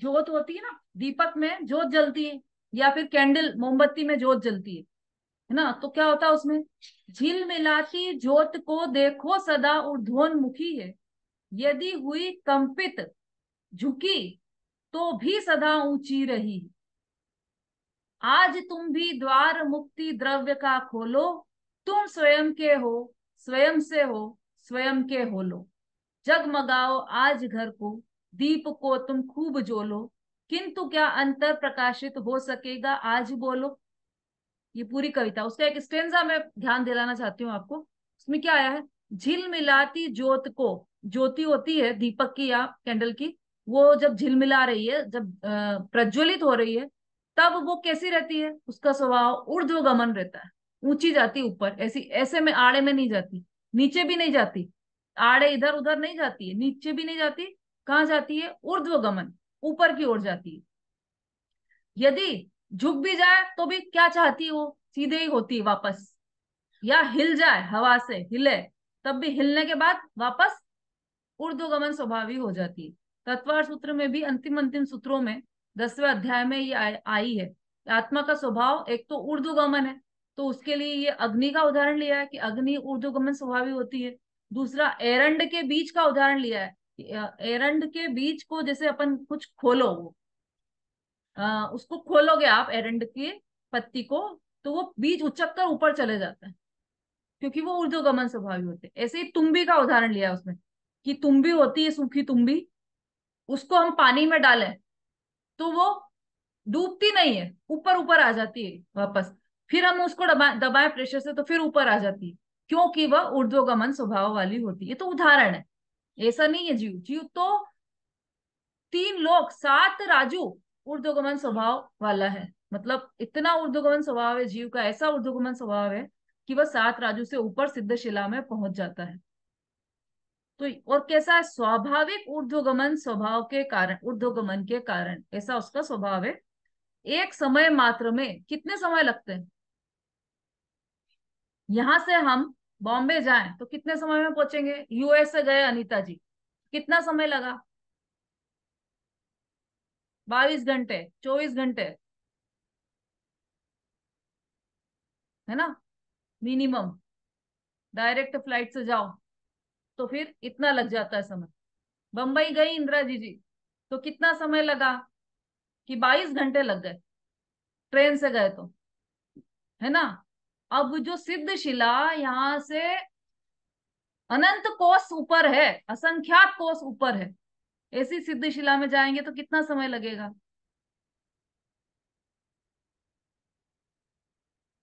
ज्योत होती है ना, दीपक में ज्योत जलती है, या फिर कैंडल मोमबत्ती में ज्योत जलती है ना, तो क्या होता है उसमें, झिलमिलाती ज्योत को देखो सदा ऊर्ध्वोन्मुखी है, यदि हुई कंपित झुकी तो भी सदा ऊंची रही। आज तुम भी द्वार मुक्ति द्रव्य का खोलो, तुम स्वयं के हो, स्वयं से हो, स्वयं के हो लो। जगमगाओ आज घर को, दीप को तुम खूब जोलो, किंतु क्या अंतर प्रकाशित हो सकेगा आज बोलो। ये पूरी कविता, उसका एक स्टेंजा मैं ध्यान दिलाना चाहती हूँ आपको। उसमें क्या आया है, झिलमिलाती ज्योत को, ज्योति होती है दीपक की या कैंडल की, वो जब झिलमिला रही है, जब प्रज्वलित हो रही है, तब वो कैसी रहती है, उसका स्वभाव ऊर्ध्वगमन रहता है, ऊंची जाती ऊपर, ऐसी ऐसे में आड़े में नहीं जाती, नीचे भी नहीं जाती, आड़े इधर उधर नहीं जाती है, नीचे भी नहीं जाती, कहाँ जाती है, ऊर्ध्वगमन, ऊपर की ओर जाती है। यदि झुक भी जाए तो भी क्या चाहती है वो, सीधे ही होती है वापस, या हिल जाए हवा से हिले, तब भी हिलने के बाद वापस ऊर्ध्वगमन स्वभावी हो जाती है। तत्वार सूत्र में भी अंतिम अंतिम सूत्रों में 10वें अध्याय में ये आई है। आत्मा का स्वभाव एक तो ऊर्ध्वगमन है, तो उसके लिए ये अग्नि का उदाहरण लिया है कि अग्नि ऊर्ध्वगमन स्वभावी होती है। दूसरा एरंड के बीज का उदाहरण लिया है कि, एरंड के बीज को जैसे अपन कुछ खोलो, उसको खोलोगे आप एरंड की पत्ती को, तो वो बीज उचक कर ऊपर चले जाता है, क्योंकि वो ऊर्ध्वगमन स्वभावी होते हैं। ऐसे ही तुम्बी का उदाहरण लिया है उसमें, कि तुम्बी होती है सूखी तुम्बी, उसको हम पानी में डालें तो वो डूबती नहीं है, ऊपर ऊपर आ जाती है वापस, फिर हम उसको दबाएं प्रेशर से तो फिर ऊपर आ जाती है, क्योंकि वह ऊर्ध्वगमन स्वभाव वाली होती है। तो उदाहरण है, ऐसा नहीं है। जीव जीव तो तीन लोग सात राजू ऊर्ध्वगमन स्वभाव वाला है, मतलब इतना ऊर्ध्वगमन स्वभाव है जीव का, ऐसा ऊर्ध्वगमन स्वभाव है कि वह सात राजू से ऊपर सिद्ध शिला में पहुंच जाता है। तो और कैसा है, स्वाभाविक ऊर्ध्वगमन स्वभाव के कारण, ऊर्ध्वगमन के कारण ऐसा उसका स्वभाव है। एक समय मात्र में कितने समय लगते हैं, यहां से हम बॉम्बे जाएं तो कितने समय में पहुंचेंगे, यूएस से गए अनीता जी, कितना समय लगा, 22 घंटे, 24 घंटे, है ना, मिनिमम। डायरेक्ट फ्लाइट से जाओ तो फिर इतना लग जाता है समय। बंबई गई इंदिरा जी तो कितना समय लगा, कि 22 घंटे लग गए, ट्रेन से गए तो, है ना। अब जो सिद्ध शिला यहाँ से अनंत कोस ऊपर है, असंख्यात कोस ऊपर है, ऐसी सिद्ध शिला में जाएंगे तो कितना समय लगेगा।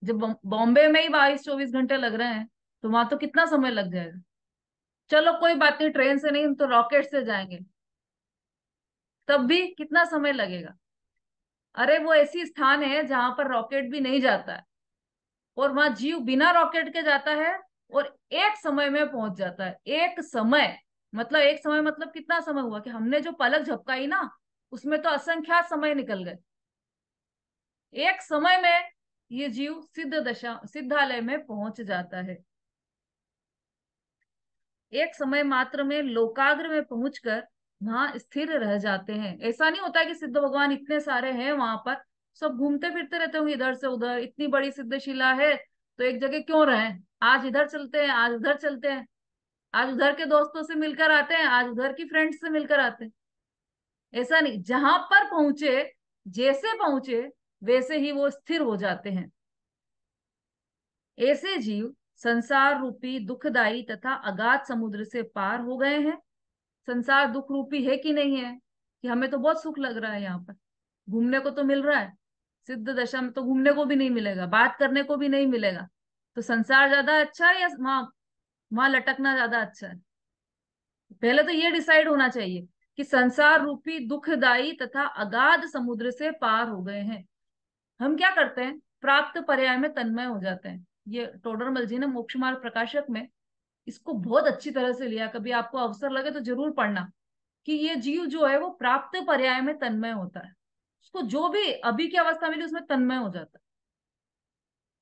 जब बॉम्बे में ही 22-24 घंटे लग रहे हैं, तो वहां तो कितना समय लग जाएगा। चलो कोई बात नहीं, ट्रेन से नहीं, हम तो रॉकेट से जाएंगे, तब भी कितना समय लगेगा। अरे वो ऐसी स्थान है जहां पर रॉकेट भी नहीं जाता है, और वहां जीव बिना रॉकेट के जाता है, और एक समय में पहुंच जाता है। एक समय मतलब, एक समय मतलब कितना समय हुआ, कि हमने जो पलक झपकाई ना, उसमें तो असंख्यात समय निकल गए। एक समय में ये जीव सिद्ध दशा, सिद्धालय में पहुंच जाता है। एक समय मात्र में लोकाग्र में पहुंचकर वहां स्थिर रह जाते हैं। ऐसा नहीं होता कि सिद्ध भगवान इतने सारे हैं वहां पर, सब घूमते फिरते रहते होंगे इधर से उधर, इतनी बड़ी सिद्धशिला है तो एक जगह क्यों रहें, आज इधर चलते हैं, आज उधर चलते हैं, आज उधर के दोस्तों से मिलकर आते हैं, आज उधर की फ्रेंड्स से मिलकर आते हैं। ऐसा नहीं, जहां पर पहुंचे, जैसे पहुंचे वैसे ही वो स्थिर हो जाते हैं। ऐसे जीव संसार रूपी दुखदाई तथा अगाध समुद्र से पार हो गए हैं। संसार दुख रूपी है कि नहीं है, कि हमें तो बहुत सुख लग रहा है यहाँ पर, घूमने को तो मिल रहा है, सिद्ध दशा में तो घूमने को भी नहीं मिलेगा, बात करने को भी नहीं मिलेगा, तो संसार ज्यादा अच्छा है या वहां, वहां लटकना ज्यादा अच्छा है। पहले तो ये डिसाइड होना चाहिए कि संसार रूपी दुखदाई तथा अगाध समुद्र से पार हो गए हैं। हम क्या करते हैं, प्राप्त पर्याय में तन्मय हो जाते हैं। ये टोडरमल जी ने मोक्ष मार्ग प्रकाशक में इसको बहुत अच्छी तरह से लिया, कभी आपको अवसर लगे तो जरूर पढ़ना, कि ये जीव जो है वो प्राप्त पर्याय में तन्मय होता है, उसको जो भी अभी की अवस्था मिली उसमें तन्मय हो जाता है।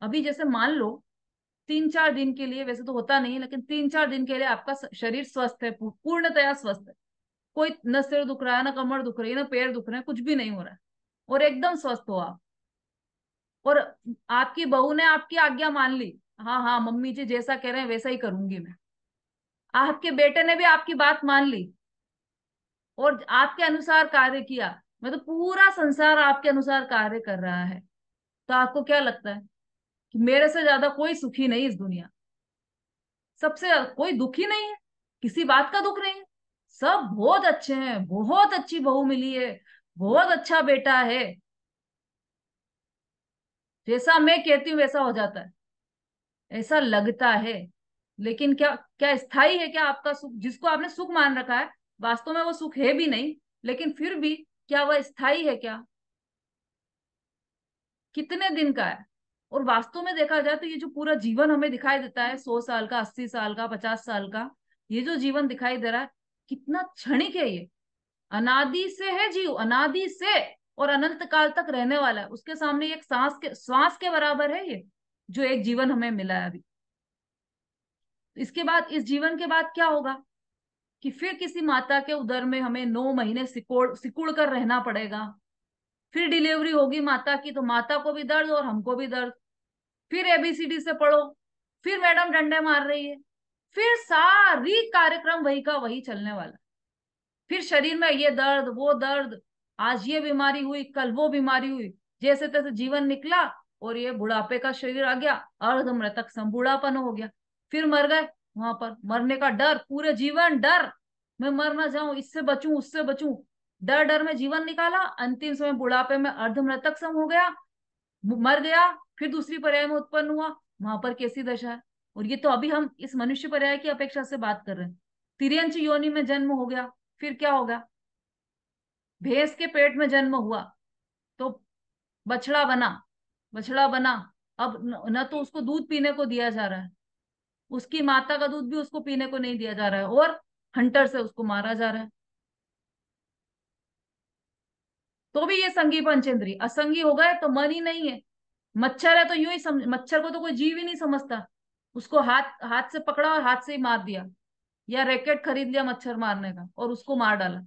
अभी जैसे मान लो 3-4 दिन के लिए, वैसे तो होता नहीं है, लेकिन 3-4 दिन के लिए आपका शरीर स्वस्थ है, पूर्णतया स्वस्थ है, कोई न सिर दुख रहा है, ना कमर दुख रही है, ना पैर दुख रहे हैं, कुछ भी नहीं हो रहा है, और एकदम स्वस्थ हो आप। और आपकी बहू ने आपकी आज्ञा मान ली, हाँ हाँ मम्मी जी जैसा कह रहे हैं वैसा ही करूंगी मैं। आपके बेटे ने भी आपकी बात मान ली और आपके अनुसार कार्य किया। मतलब पूरा संसार आपके अनुसार कार्य कर रहा है। तो आपको क्या लगता है कि मेरे से ज्यादा कोई सुखी नहीं इस दुनिया, सबसे ज्यादा कोई दुखी नहीं है, किसी बात का दुख नहीं है, सब बहुत अच्छे हैं, बहुत अच्छी बहू मिली है, बहुत अच्छा बेटा है, जैसा मैं कहती हूँ वैसा हो जाता है, ऐसा लगता है। लेकिन क्या क्या स्थायी है क्या आपका सुख? जिसको आपने सुख मान रखा है, वास्तव में वो सुख है भी नहीं, लेकिन फिर भी क्या वह स्थायी है क्या? कितने दिन का है? और वास्तव में देखा जाए तो ये जो पूरा जीवन हमें दिखाई देता है, 100 साल का, 80 साल का, 50 साल का, ये जो जीवन दिखाई दे रहा है, कितना क्षणिक है ये। अनादि से है जीव, अनादि से, और अनंत काल तक रहने वाला है। उसके सामने एक श्वास के बराबर है ये, जो एक जीवन हमें मिला है अभी। इसके बाद, इस जीवन के बाद क्या होगा कि फिर किसी माता के उदर में हमें 9 महीने सिकोड़ सिकुड़ कर रहना पड़ेगा। फिर डिलीवरी होगी माता की, तो माता को भी दर्द और हमको भी दर्द। फिर एबीसीडी से पढ़ो, फिर मैडम डंडे मार रही है, फिर सारी कार्यक्रम वही का वही चलने वाला। फिर शरीर में ये दर्द वो दर्द, आज ये बीमारी हुई, कल वो बीमारी हुई, जैसे तैसे जीवन निकला, और ये बुढ़ापे का शरीर आ गया, अर्ध मृतक सम बूढ़ापन हो गया। फिर मर गए, वहां पर मरने का डर, पूरे जीवन डर, मैं मर ना जाऊं, इससे बचूं उससे बचूं, डर डर में जीवन निकाला, अंतिम समय बुढ़ापे में अर्ध मृतक सम हो गया, मर गया। फिर दूसरी पर्याय में उत्पन्न हुआ, वहां पर कैसी दशा है। और ये तो अभी हम इस मनुष्य पर्याय की अपेक्षा से बात कर रहे हैं। तिर्यंच योनि में जन्म हो गया, फिर क्या होगा? भैंस के पेट में जन्म हुआ तो बछड़ा बना, बछड़ा बना, अब न तो उसको दूध पीने को दिया जा रहा है, उसकी माता का दूध भी उसको पीने को नहीं दिया जा रहा है, और हंटर से उसको मारा जा रहा है। तो भी ये संगी पंचेंद्रिय, असंगी हो गए तो मन ही नहीं है। मच्छर है तो यूं ही समझ, मच्छर को तो कोई जीव ही नहीं समझता, उसको हाथ हाथ से पकड़ा और हाथ से ही मार दिया, या रैकेट खरीद लिया मच्छर मारने का और उसको मार डाला।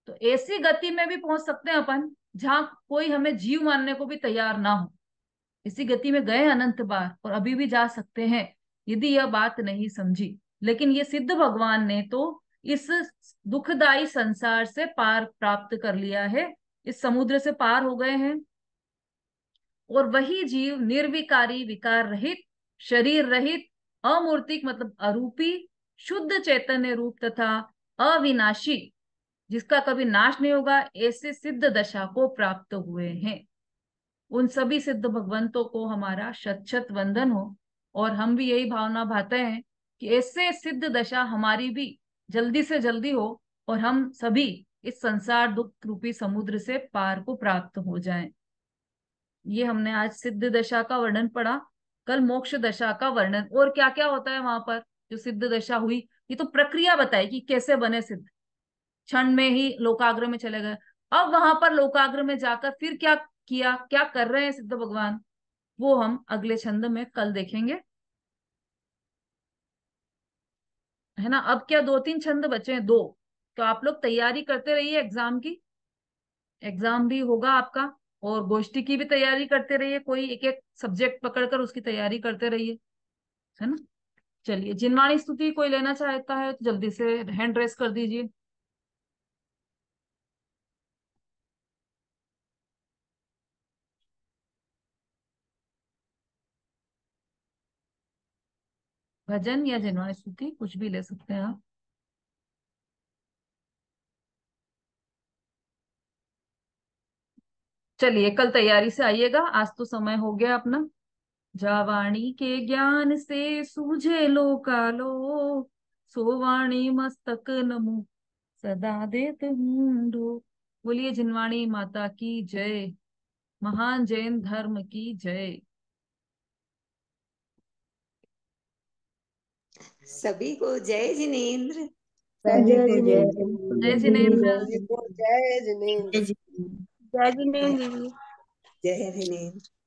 तो ऐसी गति में भी पहुंच सकते हैं अपन, जहां कोई हमें जीव मानने को भी तैयार ना हो। इसी गति में गए अनंत बार, और अभी भी जा सकते हैं, यदि यह बात नहीं समझी। लेकिन ये सिद्ध भगवान ने तो इस दुखदाई संसार से पार प्राप्त कर लिया है, इस समुद्र से पार हो गए हैं। और वही जीव निर्विकारी, विकार रहित, शरीर रहित, अमूर्तिक मतलब अरूपी, शुद्ध चैतन्य रूप तथा अविनाशी, जिसका कभी नाश नहीं होगा, ऐसे सिद्ध दशा को प्राप्त हुए हैं। उन सभी सिद्ध भगवंतों को हमारा शत शत वंदन हो। और हम भी यही भावना भाते हैं कि ऐसे सिद्ध दशा हमारी भी जल्दी से जल्दी हो, और हम सभी इस संसार दुख रूपी समुद्र से पार को प्राप्त हो जाएं। ये हमने आज सिद्ध दशा का वर्णन पढ़ा, कल मोक्ष दशा का वर्णन, और क्या क्या होता है वहां पर जो सिद्ध दशा हुई, ये तो प्रक्रिया बताई कि कैसे बने सिद्ध, क्षण में ही लोकाग्र में चले गए। अब वहां पर लोकाग्र में जाकर फिर क्या किया, क्या कर रहे हैं सिद्ध भगवान, वो हम अगले छंद में कल देखेंगे, है ना। अब क्या 2-3 छंद बचे हैं, दो। तो आप लोग तैयारी करते रहिए एग्जाम की, एग्जाम भी होगा आपका, और गोष्ठी की भी तैयारी करते रहिए, कोई एक एक सब्जेक्ट पकड़कर उसकी तैयारी करते रहिए, है ना। चलिए, जिनवाणी स्तुति कोई लेना चाहता है तो जल्दी से हैंड रेस कर दीजिए। भजन या जिनवाणी स्तुति कुछ भी ले सकते हैं आप। चलिए, कल तैयारी से आइएगा, आज तो समय हो गया अपना। जावाणी के ज्ञान से सूझे लोकालो, सोवाणी मस्तक नमो सदा देत मुंडो। बोलिए जिनवाणी माता की जय, महान जैन धर्म की जय। सभी को जय जिनेन्द्र। सभी जय को जिनेन्द्र। जय जय जिनेन्द्र। सभी को जय जिनेन्द्र। जय जिनेन्द्र दीदी। जय जिनेन्द्र।